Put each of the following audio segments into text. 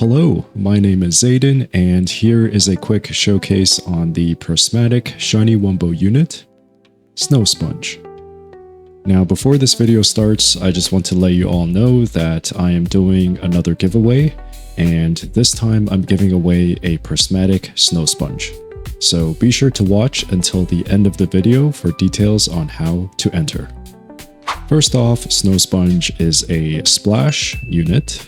Hello, my name is Zayden, and here is a quick showcase on the Prismatic Shiny Wumbo unit, Snow Sponge. Now before this video starts, I just want to let you all know that I am doing another giveaway, and this time I'm giving away a Prismatic Snow Sponge. So be sure to watch until the end of the video for details on how to enter. First off, Snow Sponge is a splash unit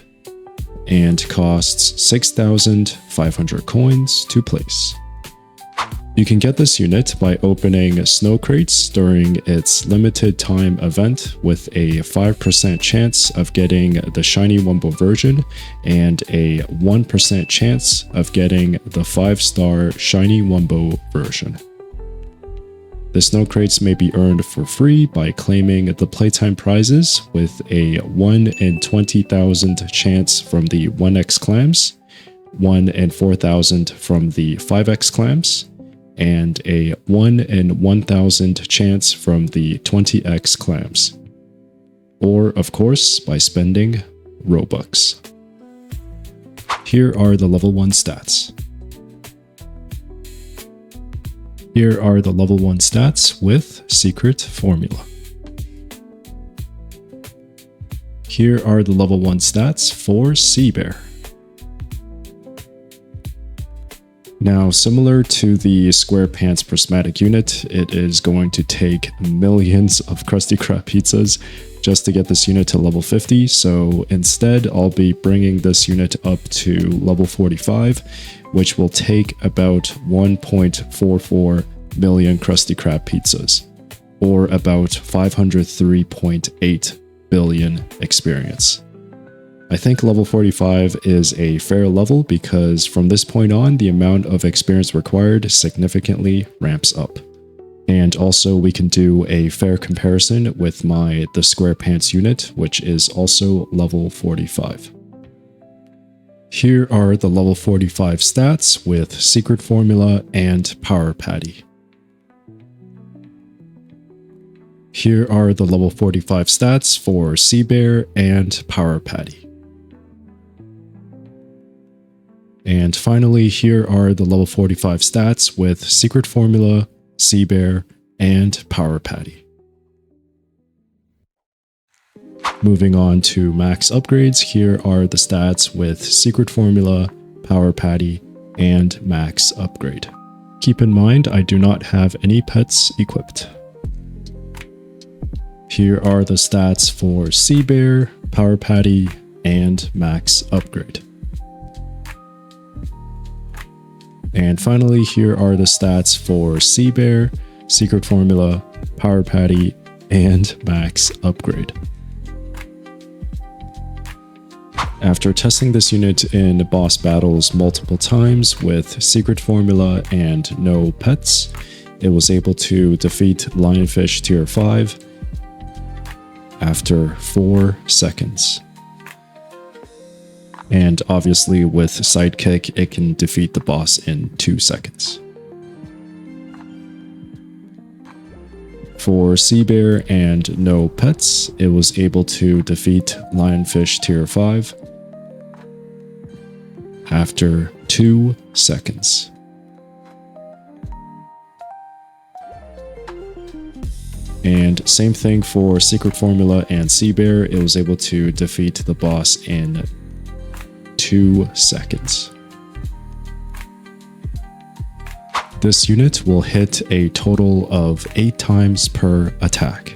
and costs 6,500 coins to place. You can get this unit by opening snow crates during its limited time event with a 5% chance of getting the shiny Wumbo version and a 1% chance of getting the 5-star shiny Wumbo version. The snow crates may be earned for free by claiming the playtime prizes with a 1 in 20,000 chance from the 1x clams, 1 in 4,000 from the 5x clams, and a 1 in 1,000 chance from the 20x clams. Or, of course, by spending Robux. Here are the level 1 stats. Here are the level 1 stats with secret formula. Here are the level 1 stats for Sea Bear. Now, similar to the Square Pants Prismatic unit, it is going to take millions of Krusty Krab pizzas just to get this unit to level 50, so instead I'll be bringing this unit up to level 45, which will take about 1.44 million Krusty Krab pizzas, or about 503.8 billion experience. I think level 45 is a fair level because from this point on, the amount of experience required significantly ramps up. And also we can do a fair comparison with the Square Pants unit, which is also level 45. Here are the level 45 stats with secret formula and power patty. Here are the level 45 stats for Sea Bear and power patty. And finally, here are the level 45 stats with secret formula, Sea Bear, and power patty. Moving on to max upgrades, here are the stats with secret formula, power patty, and max upgrade. Keep in mind, I do not have any pets equipped. Here are the stats for Sea Bear, power patty, and max upgrade. And finally, here are the stats for Sea Bear, secret formula, power patty, and max upgrade. After testing this unit in boss battles multiple times with secret formula and no pets, it was able to defeat Lionfish tier 5 after 4 seconds. And obviously with Sidekick, it can defeat the boss in 2 seconds. For Sea Bear and no pets, it was able to defeat Lionfish tier 5 after 2 seconds. And same thing for secret formula and Sea Bear, it was able to defeat the boss in 2 seconds. This unit will hit a total of 8 times per attack.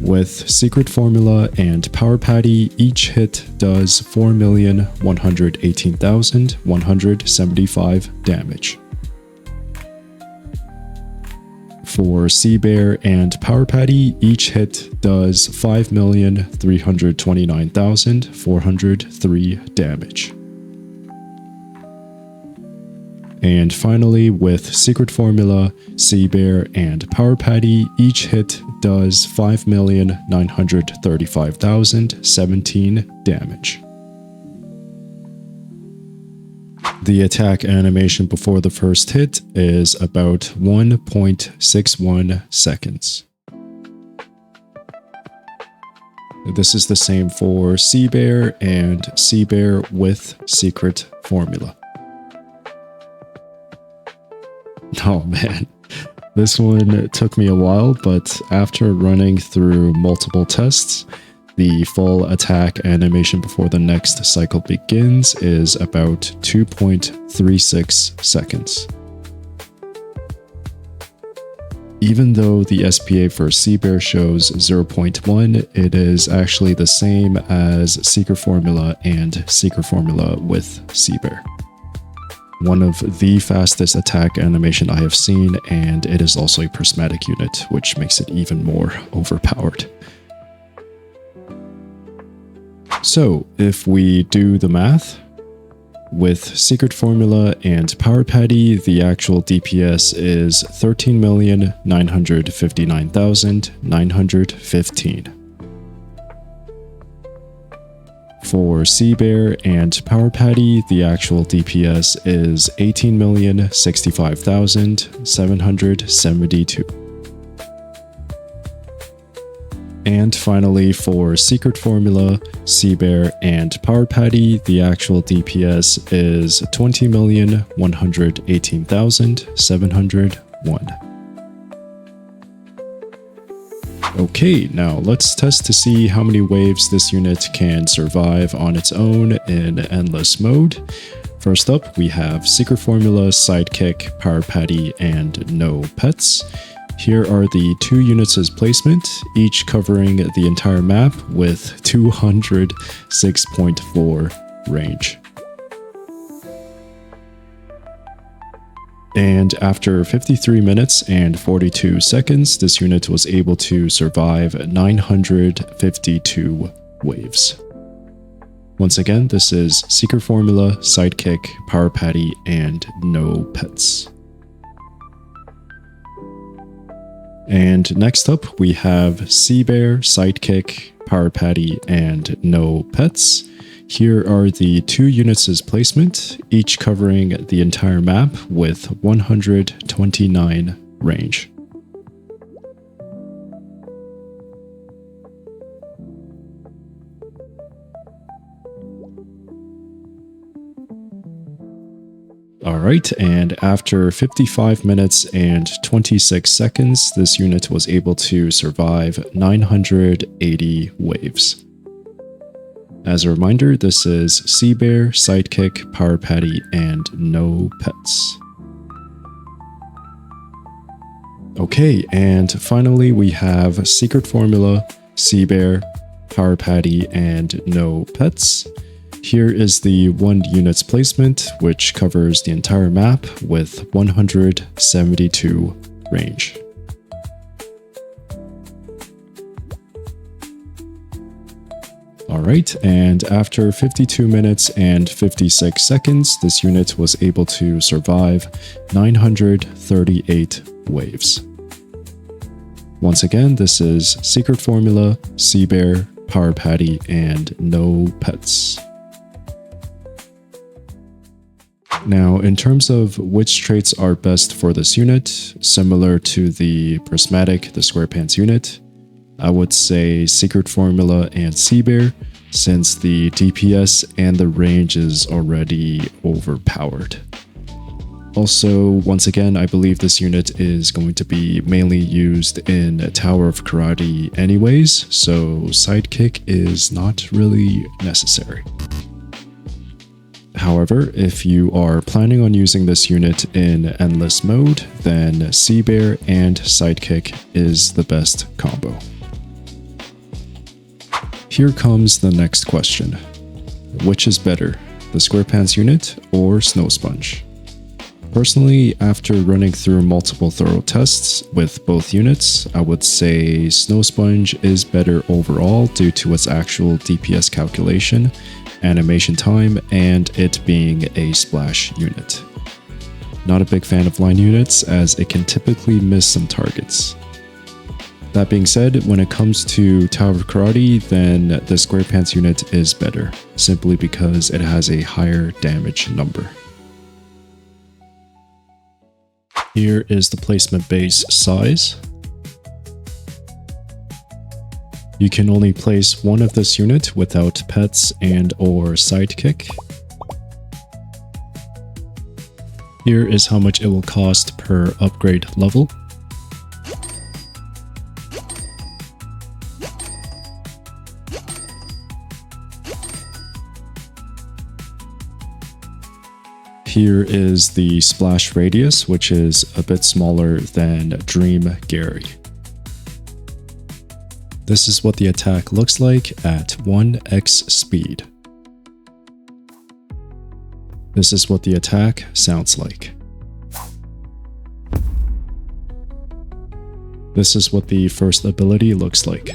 With secret formula and power patty, each hit does 4,118,175 damage. For Sea Bear and power patty, each hit does 5,329,403 damage. And finally, with secret formula, Sea Bear, and power patty, each hit does 5,935,017 damage. The attack animation before the first hit is about 1.61 seconds. This is the same for Sea Bear and Sea Bear with secret formula. Oh man, this one took me a while, but after running through multiple tests, the full attack animation before the next cycle begins is about 2.36 seconds. Even though the SPA for Sea Bear shows 0.1, it is actually the same as Secret Formula and Secret Formula with Sea Bear. One of the fastest attack animation I have seen, and it is also a prismatic unit, which makes it even more overpowered. So, if we do the math, with Secret Formula and Power Patty, the actual DPS is 13,959,915. For Sea Bear and Power Patty, the actual DPS is 18,065,772. And finally, for Secret Formula, Sea Bear, and Power Patty, the actual DPS is 20,118,701. Okay, now let's test to see how many waves this unit can survive on its own in endless mode. First up, we have Secret Formula, Sidekick, Power Patty, and no pets. Here are the two units' placement, each covering the entire map with 206.4 range. And after 53 minutes and 42 seconds, this unit was able to survive 952 waves. Once again, this is Secret Formula, Sidekick, Power Patty, and no pets. And next up, we have Sea Bear, Sidekick, Power Patty, and no pets. Here are the two units' placement, each covering the entire map with 129 range. Alright, and after 55 minutes and 26 seconds, this unit was able to survive 980 waves. As a reminder, this is Sea Bear, Sidekick, Power Patty, and no pets. Okay, and finally we have Secret Formula, Sea Bear, Power Patty, and no pets. Here is the one unit's placement, which covers the entire map with 172 range. Alright, and after 52 minutes and 56 seconds, this unit was able to survive 938 waves. Once again, this is Secret Formula, Sea Bear, Power Patty, and no pets. Now, in terms of which traits are best for this unit, similar to the Prismatic, the Square Pants unit, I would say Secret Formula and Sea Bear, since the DPS and the range is already overpowered. Also, once again, I believe this unit is going to be mainly used in Tower of Karate anyways, so Sidekick is not really necessary. However, if you are planning on using this unit in endless mode, then Sea Bear and Sidekick is the best combo. Here comes the next question. Which is better, the Square Pants unit or Snow Sponge? Personally, after running through multiple thorough tests with both units, I would say Snow Sponge is better overall due to its actual DPS calculation, animation time, and it being a splash unit. Not a big fan of line units as it can typically miss some targets. That being said, when it comes to Tower of Karate, then the Square Pants unit is better, simply because it has a higher damage number. Here is the placement base size. You can only place one of this unit without pets and or sidekick. Here is how much it will cost per upgrade level. Here is the splash radius, which is a bit smaller than Dream Gary. This is what the attack looks like at 1x speed. This is what the attack sounds like. This is what the first ability looks like.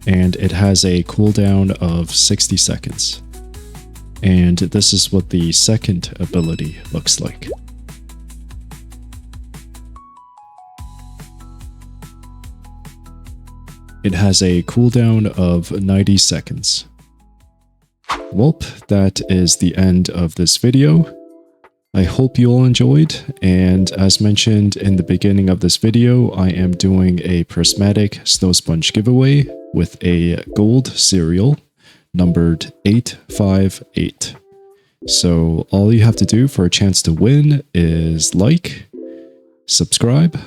And it has a cooldown of 60 seconds. And this is what the second ability looks like. It has a cooldown of 90 seconds. Welp, that is the end of this video. I hope you all enjoyed, and as mentioned in the beginning of this video, I am doing a Prismatic Snow Sponge giveaway with a gold cereal numbered 858. So all you have to do for a chance to win is like, subscribe,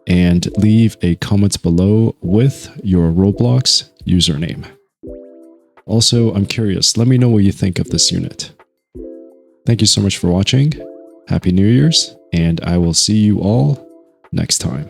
and leave a comment below with your Roblox username. Also, I'm curious, let me know what you think of this unit. Thank you so much for watching, Happy New Year's, and I will see you all next time.